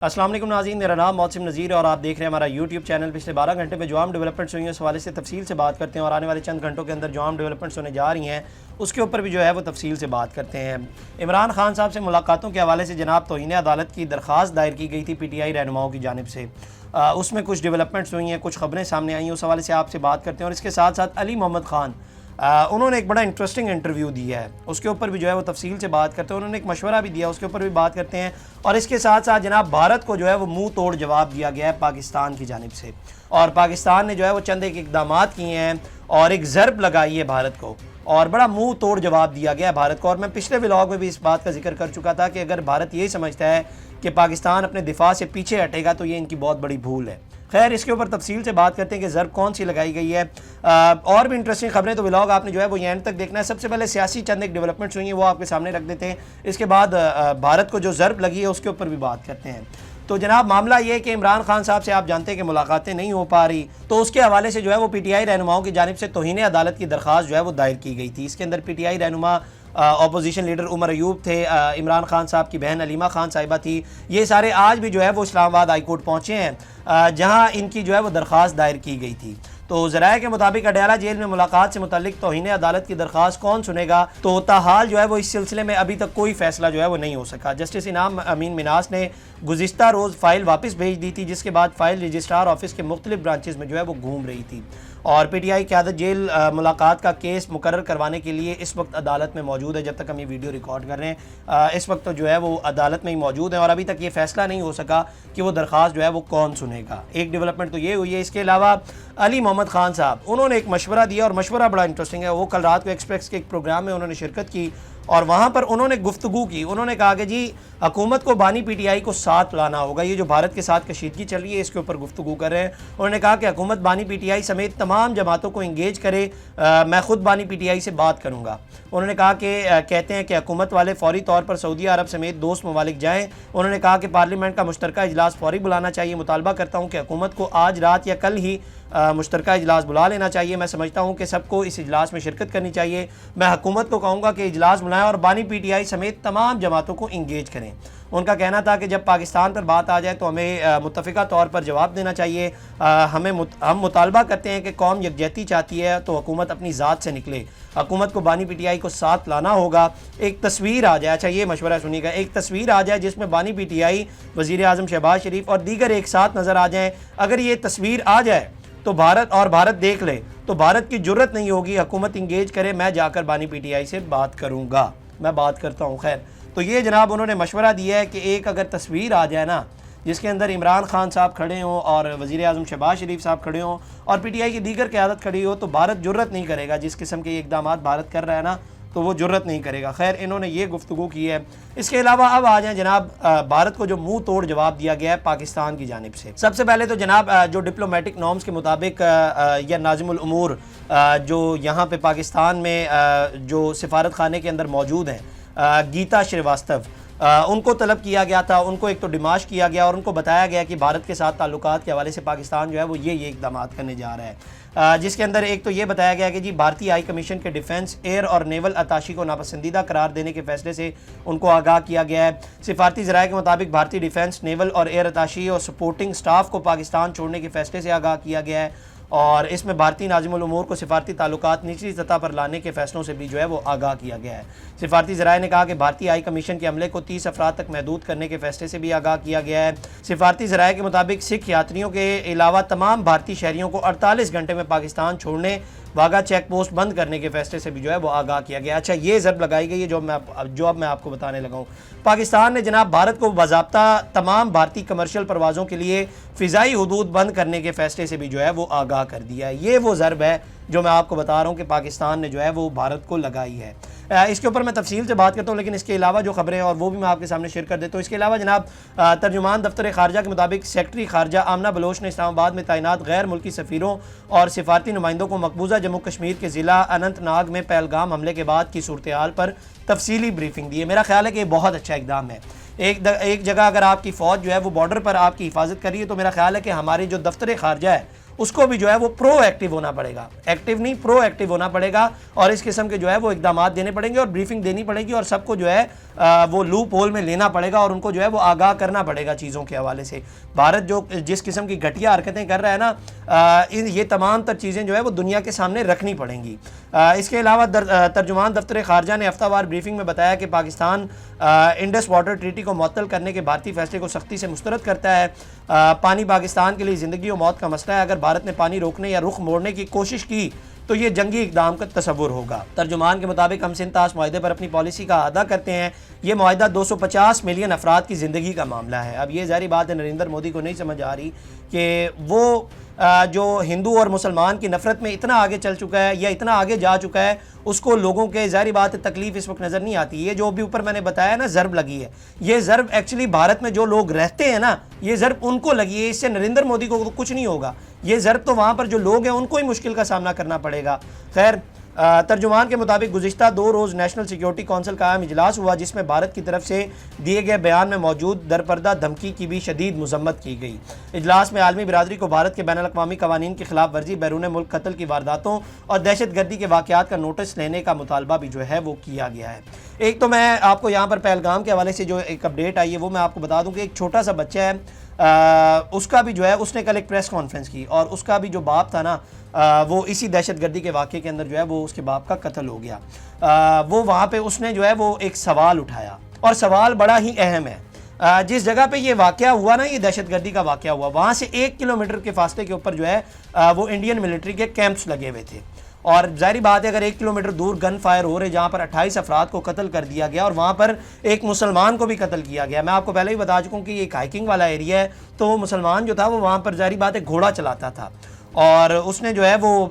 السلام علیکم ناظرین، میرا نام موسم نذیر ہے اور آپ دیکھ رہے ہیں ہمارا یوٹیوب چینل۔ پچھلے 12 گھنٹے میں جو عام ڈیولپمنٹس ہوئی ہیں اس حوالے سے تفصیل سے بات کرتے ہیں، اور آنے والے چند گھنٹوں کے اندر جو عام ڈیولپمنٹس ہونے جا رہی ہیں اس کے اوپر بھی جو ہے وہ تفصیل سے بات کرتے ہیں۔ عمران خان صاحب سے ملاقاتوں کے حوالے سے جناب توہین عدالت کی درخواست دائر کی گئی تھی پی ٹی آئی رہنماؤں کی جانب سے۔ اس میں کچھ ڈیولپمنٹس ہوئی ہیں، کچھ خبریں سامنے آئی ہیں، اس حوالے سے آپ سے بات کرتے ہیں۔ اور اس کے ساتھ ساتھ علی محمد خان انہوں نے ایک بڑا انٹرسٹنگ انٹرویو دیا ہے، اس کے اوپر بھی جو ہے وہ تفصیل سے بات کرتے ہیں۔ انہوں نے ایک مشورہ بھی دیا، اس کے اوپر بھی بات کرتے ہیں۔ اور اس کے ساتھ ساتھ جناب بھارت کو جو ہے وہ منہ توڑ جواب دیا گیا ہے پاکستان کی جانب سے، اور پاکستان نے جو ہے وہ چند ایک اقدامات کیے ہیں اور ایک ضرب لگائی ہے بھارت کو، اور بڑا منہ توڑ جواب دیا گیا ہے بھارت کو۔ اور میں پچھلے ولاگ میں بھی اس بات کا ذکر کر چکا تھا کہ اگر بھارت یہی سمجھتا ہے کہ پاکستان اپنے دفاع سے پیچھے ہٹے گا تو یہ ان کی بہت بڑی بھول ہے۔ خیر، اس کے اوپر تفصیل سے بات کرتے ہیں کہ ضرب کون سی لگائی گئی ہے۔ اور بھی انٹرسٹنگ خبریں تو ولاگ آپ نے جو ہے وہ اینڈ تک دیکھنا ہے۔ سب سے پہلے سیاسی چند ایک ڈیولپمنٹس ہوئی ہیں وہ آپ کے سامنے رکھ دیتے ہیں، اس کے بعد بھارت کو جو ضرب لگی ہے اس کے اوپر بھی بات کرتے ہیں۔ تو جناب معاملہ یہ ہے کہ عمران خان صاحب سے آپ جانتے ہیں کہ ملاقاتیں نہیں ہو پا رہی، تو اس کے حوالے سے جو ہے وہ پی ٹی آئی رہنماؤں کی جانب سے توہین عدالت کی درخواست جو ہے وہ دائر کی گئی تھی۔ اس کے اندر پی ٹی آئی رہنما اپوزیشن لیڈر عمر ایوب تھے، عمران خان صاحب کی بہن علیمہ خان صاحبہ تھی، یہ سارے آج بھی جو ہے وہ اسلام آباد ہائی کورٹ پہنچے ہیں جہاں ان کی جو ہے وہ درخواست دائر کی گئی تھی۔ تو ذرائع کے مطابق اڈیالہ جیل میں ملاقات سے متعلق توہین عدالت کی درخواست کون سنے گا، تو تاحال جو ہے وہ اس سلسلے میں ابھی تک کوئی فیصلہ جو ہے وہ نہیں ہو سکا۔ جسٹس انعام امین مناس نے گزشتہ روز فائل واپس بھیج دی تھی، جس کے بعد فائل رجسٹرار آفس کے مختلف برانچز میں جو ہے وہ گھوم رہی تھی، اور پی ٹی آئی قیادت جیل ملاقات کا کیس مقرر کروانے کے لیے اس وقت عدالت میں موجود ہے۔ جب تک ہم یہ ویڈیو ریکارڈ کر رہے ہیں اس وقت تو جو ہے وہ عدالت میں ہی موجود ہیں، اور ابھی تک یہ فیصلہ نہیں ہو سکا کہ وہ درخواست جو ہے وہ کون سنے گا۔ ایک ڈیولپمنٹ تو یہ ہوئی ہے۔ اس کے علاوہ علی محمد خان صاحب انہوں نے ایک مشورہ دیا، اور مشورہ بڑا انٹرسٹنگ ہے۔ وہ کل رات کو ایکسپریس کے ایک پروگرام میں انہوں نے شرکت کی، اور وہاں پر انہوں نے گفتگو کی۔ انہوں نے کہا کہ جی حکومت کو بانی پی ٹی آئی کو ساتھ لانا ہوگا، یہ جو بھارت کے ساتھ کشیدگی چل رہی ہے اس کے اوپر گفتگو کر رہے ہیں۔ انہوں نے کہا کہ حکومت بانی پی ٹی آئی سمیت تمام جماعتوں کو انگیج کرے، میں خود بانی پی ٹی آئی سے بات کروں گا۔ انہوں نے کہا کہ کہتے ہیں کہ حکومت والے فوری طور پر سعودی عرب سمیت دوست ممالک جائیں۔ انہوں نے کہا کہ پارلیمنٹ کا مشترکہ اجلاس فوری بلانا چاہیے۔ مطالبہ کرتا ہوں کہ حکومت کو آج رات یا کل ہی مشترکہ اجلاس بلا لینا چاہیے۔ میں سمجھتا ہوں کہ سب کو اس اجلاس میں شرکت کرنی چاہیے۔ میں حکومت کو کہوں گا کہ اجلاس بلائیں اور بانی پی ٹی آئی سمیت تمام جماعتوں کو انگیج کریں۔ ان کا کہنا تھا کہ جب پاکستان پر بات آ جائے تو ہمیں متفقہ طور پر جواب دینا چاہیے۔ ہم مطالبہ کرتے ہیں کہ قوم یکجہتی چاہتی ہے تو حکومت اپنی ذات سے نکلے، حکومت کو بانی پی ٹی آئی کو ساتھ لانا ہوگا۔ ایک تصویر آ جائے، اچھا یہ مشورہ سنیے گا، ایک تصویر آ جائے جس میں بانی پی ٹی آئی، وزیر اعظم شہباز شریف اور دیگر ایک ساتھ نظر آ جائیں۔ اگر یہ تصویر آ جائے تو بھارت دیکھ لے تو بھارت کی جرت نہیں ہوگی، حکومت انگیج کرے، میں جا کر بانی پی ٹی آئی سے بات کروں گا، میں بات کرتا ہوں۔ خیر، تو یہ جناب انہوں نے مشورہ دیا ہے کہ ایک اگر تصویر آ جائے نا جس کے اندر عمران خان صاحب کھڑے ہوں اور وزیر اعظم شہباز شریف صاحب کھڑے ہوں اور پی ٹی آئی کی دیگر قیادت کھڑی ہو، تو بھارت جرت نہیں کرے گا۔ جس قسم کے اقدامات بھارت کر رہا ہے نا تو وہ جرت نہیں کرے گا۔ خیر، انہوں نے یہ گفتگو کی ہے۔ اس کے علاوہ اب آ جائیں جناب بھارت کو جو منہ توڑ جواب دیا گیا ہے پاکستان کی جانب سے۔ سب سے پہلے تو جناب جو ڈپلومیٹک نارمز کے مطابق یا ناظم الامور جو یہاں پہ پاکستان میں جو سفارت خانے کے اندر موجود ہیں، گیتا شریواستو، ان کو طلب کیا گیا تھا، ان کو ایک تو ڈیماش کیا گیا اور ان کو بتایا گیا کہ بھارت کے ساتھ تعلقات کے حوالے سے پاکستان جو ہے وہ یہ اقدامات کرنے جا رہا ہے، جس کے اندر ایک تو یہ بتایا گیا کہ جی بھارتی ہائی کمیشن کے ڈیفنس، ایئر اور نیول اتاشی کو ناپسندیدہ قرار دینے کے فیصلے سے ان کو آگاہ کیا گیا ہے۔ سفارتی ذرائع کے مطابق بھارتی ڈیفنس، نیول اور ایئر اتاشی اور سپورٹنگ سٹاف کو پاکستان چھوڑنے کے فیصلے سے آگاہ کیا گیا ہے، اور اس میں بھارتی ناظم الامور کو سفارتی تعلقات نچلی سطح پر لانے کے فیصلوں سے بھی جو ہے وہ آگاہ کیا گیا ہے۔ سفارتی ذرائع نے کہا کہ بھارتی ہائی کمیشن کے عملے کو 30 افراد تک محدود کرنے کے فیصلے سے بھی آگاہ کیا گیا ہے۔ سفارتی ذرائع کے مطابق سکھ یاتریوں کے علاوہ تمام بھارتی شہریوں کو 48 گھنٹے میں پاکستان چھوڑنے، واگا چیک پوسٹ بند کرنے کے فیصلے سے بھی جو ہے وہ آگاہ کیا گیا۔ اچھا یہ ضرب لگائی گئی ہے جو اب میں آپ کو بتانے لگا ہوں۔ پاکستان نے جناب بھارت کو باضابطہ تمام بھارتی کمرشل پروازوں کے لیے فضائی حدود بند کرنے کے فیصلے سے بھی جو ہے وہ آگاہ کر دیا ہے۔ یہ وہ ضرب ہے جو میں آپ کو بتا رہا ہوں کہ پاکستان نے جو ہے وہ بھارت کو لگائی ہے۔ اس کے اوپر میں تفصیل سے بات کرتا ہوں، لیکن اس کے علاوہ جو خبریں ہیں اور وہ بھی میں آپ کے سامنے شیئر کر دیتا ہوں۔ اس کے علاوہ جناب ترجمان دفتر خارجہ کے مطابق سیکرٹری خارجہ آمنہ بلوچ نے اسلام آباد میں تعینات غیر ملکی سفیروں اور سفارتی نمائندوں کو مقبوضہ جموں کشمیر کے ضلع اننت ناگ میں پہلگام حملے کے بعد کی صورتحال پر تفصیلی بریفنگ دی ہے۔ میرا خیال ہے کہ یہ بہت اچھا اقدام ہے۔ ایک جگہ اگر آپ کی فوج جو ہے وہ بارڈر پر آپ کی حفاظت کر رہی ہے تو میرا خیال ہے کہ ہماری جو دفتر خارجہ ہے اس کو بھی جو ہے وہ پرو ایکٹیو ہونا پڑے گا، ایکٹیو نہیں پرو ایکٹیو ہونا پڑے گا، اور اس قسم کے جو ہے وہ اقدامات دینے پڑیں گے اور بریفنگ دینی پڑے گی، اور سب کو جو ہے وہ لوپ ہول میں لینا پڑے گا اور ان کو جو ہے وہ آگاہ کرنا پڑے گا چیزوں کے حوالے سے۔ بھارت جو جس قسم کی گھٹیا حرکتیں کر رہا ہے نا، یہ تمام تر چیزیں جو ہے وہ دنیا کے سامنے رکھنی پڑیں گی۔ اس کے علاوہ ترجمان دفتر خارجہ نے ہفتہ وار بریفنگ میں بتایا کہ پاکستان انڈس واٹر ٹریٹی کو معطل کرنے کے بھارتی فیصلے کو سختی سے مسترد کرتا ہے۔ پانی پاکستان کے لیے زندگی و موت کا مسئلہ ہے، اگر بھارت نے پانی روکنے یا رخ موڑنے کی کوشش کی تو یہ جنگی اقدام کا تصور ہوگا۔ ترجمان کے مطابق ہم سنتاس معاہدے پر اپنی پالیسی کا اعادہ کرتے ہیں، یہ معاہدہ 250 ملین افراد کی زندگی کا معاملہ ہے۔ اب یہ ظاہری بات ہے نریندر مودی کو نہیں سمجھ آ رہی کہ وہ جو ہندو اور مسلمان کی نفرت میں اتنا آگے چل چکا ہے یا اتنا آگے جا چکا ہے، اس کو لوگوں کے ظاہری بات تکلیف اس وقت نظر نہیں آتی۔ یہ جو بھی اوپر میں نے بتایا نا ضرب لگی ہے، یہ ضرب ایکچولی بھارت میں جو لوگ رہتے ہیں نا، یہ ضرب ان کو لگی ہے، اس سے نریندر مودی کو کچھ نہیں ہوگا۔ یہ ضرب تو وہاں پر جو لوگ ہیں ان کو ہی مشکل کا سامنا کرنا پڑے گا۔ خیر، ترجمان کے مطابق گزشتہ 2 روز نیشنل سیکیورٹی کونسل کا اہم اجلاس ہوا، جس میں بھارت کی طرف سے دیے گئے بیان میں موجود درپردہ دھمکی کی بھی شدید مذمت کی گئی۔ اجلاس میں عالمی برادری کو بھارت کے بین الاقوامی قوانین کی خلاف ورزی، بیرون ملک قتل کی وارداتوں اور دہشت گردی کے واقعات کا نوٹس لینے کا مطالبہ بھی جو ہے وہ کیا گیا ہے۔ ایک تو میں آپ کو یہاں پر پہلگام کے حوالے سے جو ایک اپڈیٹ آئی ہے وہ میں آپ کو بتا دوں کہ ایک چھوٹا سا بچہ ہے، اس کا بھی جو ہے اس نے کل ایک پریس کانفرنس کی، اور اس کا بھی جو باپ تھا نا، وہ اسی دہشت گردی کے واقعے کے اندر جو ہے وہ اس کے باپ کا قتل ہو گیا۔ وہ وہاں پہ اس نے جو ہے وہ ایک سوال اٹھایا، اور سوال بڑا ہی اہم ہے۔ جس جگہ پہ یہ واقعہ ہوا نا، یہ دہشت گردی کا واقعہ ہوا، وہاں سے 1 کلومیٹر کے فاصلے کے اوپر جو ہے وہ انڈین ملٹری کے کیمپس لگے ہوئے تھے، اور ظاہری بات ہے اگر 1 کلومیٹر دور گن فائر ہو رہے جہاں پر 28 افراد کو قتل کر دیا گیا اور وہاں پر ایک مسلمان کو بھی قتل کیا گیا۔ میں آپ کو پہلے ہی بتا چکا ہوں کہ یہ ایک ہائکنگ والا ایریا ہے، تو وہ مسلمان جو تھا وہ وہاں پر ظاہری بات ہے گھوڑا چلاتا تھا، اور اس نے جو ہے وہ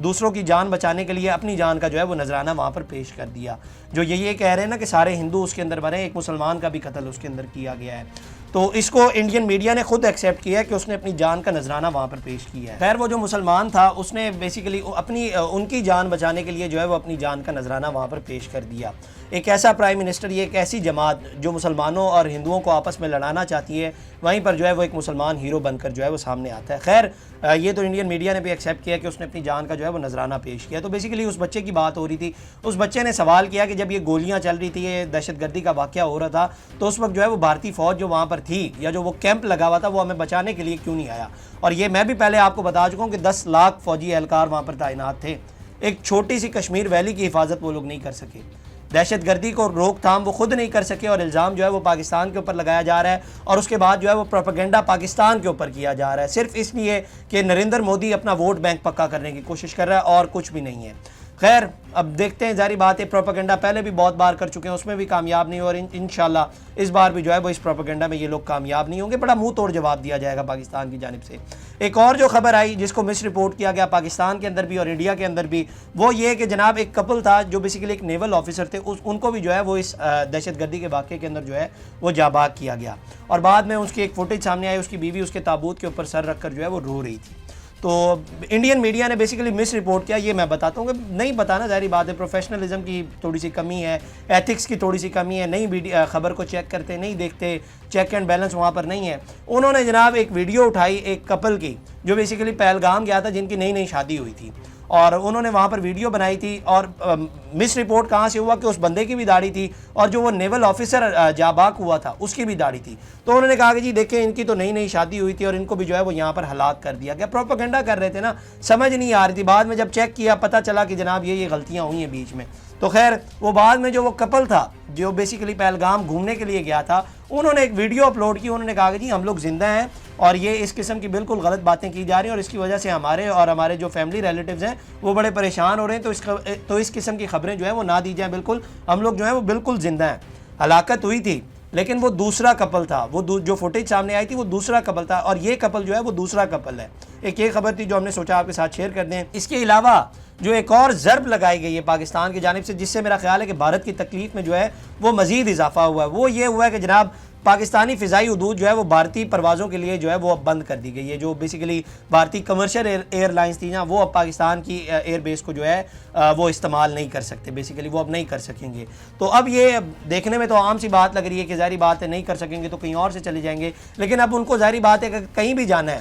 دوسروں کی جان بچانے کے لیے اپنی جان کا جو ہے وہ نذرانہ وہاں پر پیش کر دیا، جو یہ کہہ رہے ہیں نا کہ سارے ہندو اس کے اندر مرے، ایک مسلمان کا بھی قتل اس کے اندر کیا گیا ہے۔ تو اس کو انڈین میڈیا نے خود ایکسیپٹ کیا ہے کہ اس نے اپنی جان کا نذرانہ وہاں پر پیش کیا ہے۔ خیر، وہ جو مسلمان تھا اس نے بیسیکلی ان کی جان بچانے کے لیے جو ہے وہ اپنی جان کا نذرانہ وہاں پر پیش کر دیا۔ ایک ایسا پرائم منسٹر، یہ ایک ایسی جماعت جو مسلمانوں اور ہندوؤں کو آپس میں لڑانا چاہتی ہے، وہیں پر جو ہے وہ ایک مسلمان ہیرو بن کر جو ہے وہ سامنے آتا ہے۔ خیر، یہ تو انڈین میڈیا نے بھی ایکسیپٹ کیا کہ اس نے اپنی جان کا جو ہے وہ نذرانہ پیش کیا۔ تو بیسیکلی اس بچے کی بات ہو رہی تھی، اس بچے نے سوال کیا کہ جب یہ گولیاں چل رہی تھی، یہ دہشت گردی کا واقعہ ہو رہا تھا، تو اس وقت جو ہے وہ بھارتی فوج جو وہاں پر تھی یا جو وہ کیمپ لگا ہوا تھا وہ ہمیں بچانے کے لیے کیوں نہیں آیا؟ اور یہ میں بھی پہلے آپ کو بتا چکا ہوں کہ 10 لاکھ فوجی اہلکار وہاں پر تعینات تھے، ایک چھوٹی سی کشمیر ویلی کی حفاظت وہ لوگ نہیں کر سکے، دہشت گردی کو روک تھام وہ خود نہیں کر سکے، اور الزام جو ہے وہ پاکستان کے اوپر لگایا جا رہا ہے، اور اس کے بعد جو ہے وہ پروپیگنڈا پاکستان کے اوپر کیا جا رہا ہے، صرف اس لیے کہ نریندر مودی اپنا ووٹ بینک پکا کرنے کی کوشش کر رہا ہے، اور کچھ بھی نہیں ہے۔ خیر، اب دیکھتے ہیں، ظاہری بات ہے پروپیگنڈا پہلے بھی بہت بار کر چکے ہیں، اس میں بھی کامیاب نہیں، اور انشاءاللہ اس بار بھی جو ہے وہ اس پروپیگنڈا میں یہ لوگ کامیاب نہیں ہوں گے، بڑا منہ توڑ جواب دیا جائے گا پاکستان کی جانب سے۔ ایک اور جو خبر آئی جس کو مس رپورٹ کیا گیا پاکستان کے اندر بھی اور انڈیا کے اندر بھی، وہ یہ کہ جناب ایک کپل تھا جو بیسیکلی ایک نیول آفیسر تھے، ان کو بھی جو ہے وہ اس دہشت گردی کے واقعے کے اندر جو ہے وہ جاں بحق کیا گیا، اور بعد میں اس کی ایک فوٹیج سامنے آئی، اس کی بیوی اس کے تابوت کے اوپر سر رکھ کر جو ہے وہ رو رہی تھی۔ تو انڈین میڈیا نے بیسیکلی مس رپورٹ کیا، یہ میں بتاتا ہوں کہ نہیں بتانا ظاہری بات ہے، پروفیشنلزم کی تھوڑی سی کمی ہے، ایتھکس کی تھوڑی سی کمی ہے، نہیں خبر کو چیک کرتے، نہیں دیکھتے، چیک اینڈ بیلنس وہاں پر نہیں ہے۔ انہوں نے جناب ایک ویڈیو اٹھائی ایک کپل کی جو بیسیکلی پہلگام گیا تھا، جن کی نئی شادی ہوئی تھی، اور انہوں نے وہاں پر ویڈیو بنائی تھی، اور مس رپورٹ کہاں سے ہوا کہ اس بندے کی بھی داڑھی تھی، اور جو وہ نیول آفیسر جاں بحق ہوا تھا اس کی بھی داڑھی تھی۔ تو انہوں نے کہا کہ جی دیکھیں ان کی تو نئی شادی ہوئی تھی اور ان کو بھی جو ہے وہ یہاں پر ہلاک کر دیا گیا۔ پروپیگنڈا کر رہے تھے نا، سمجھ نہیں آ رہی تھی، بعد میں جب چیک کیا پتہ چلا کہ جناب یہ غلطیاں ہوئی ہیں بیچ میں۔ تو خیر، وہ بعد میں جو وہ کپل تھا جو بیسیکلی پہلگام گھومنے کے لیے گیا تھا، انہوں نے ایک ویڈیو اپلوڈ کی، انہوں نے کہا کہ جی ہم لوگ زندہ ہیں، اور یہ اس قسم کی بالکل غلط باتیں کی جا رہی ہیں، اور اس کی وجہ سے ہمارے جو فیملی ریلیٹیوز ہیں وہ بڑے پریشان ہو رہے ہیں، تو اس قسم کی خبریں جو ہیں وہ نہ دی جائیں، بالکل ہم لوگ جو ہیں وہ بالکل زندہ ہیں۔ ہلاکت ہوئی تھی لیکن وہ دوسرا کپل تھا، وہ جو فوٹیج سامنے آئی تھی وہ دوسرا کپل تھا، اور یہ کپل جو ہے وہ دوسرا کپل ہے۔ ایک یہ خبر تھی جو ہم نے سوچا آپ کے ساتھ شیئر کر دیں۔ اس کے علاوہ جو ایک اور ضرب لگائی گئی ہے پاکستان کی جانب سے، جس سے میرا خیال ہے کہ بھارت کی تکلیف میں جو ہے وہ مزید اضافہ ہوا ہے، وہ یہ ہوا ہے کہ جناب پاکستانی فضائی حدود جو ہے وہ بھارتی پروازوں کے لیے جو ہے وہ اب بند کر دی گئی ہے۔ جو بیسیکلی بھارتی کمرشل ایئر لائنز تھی نا، وہ اب پاکستان کی ایئر بیس کو جو ہے وہ استعمال نہیں کر سکتے، بیسیکلی وہ اب نہیں کر سکیں گے۔ تو اب یہ دیکھنے میں تو عام سی بات لگ رہی ہے کہ ظاہری بات ہے نہیں کر سکیں گے تو کہیں اور سے چلے جائیں گے، لیکن اب ان کو ظاہری بات ہے کہ کہیں بھی جانا ہے،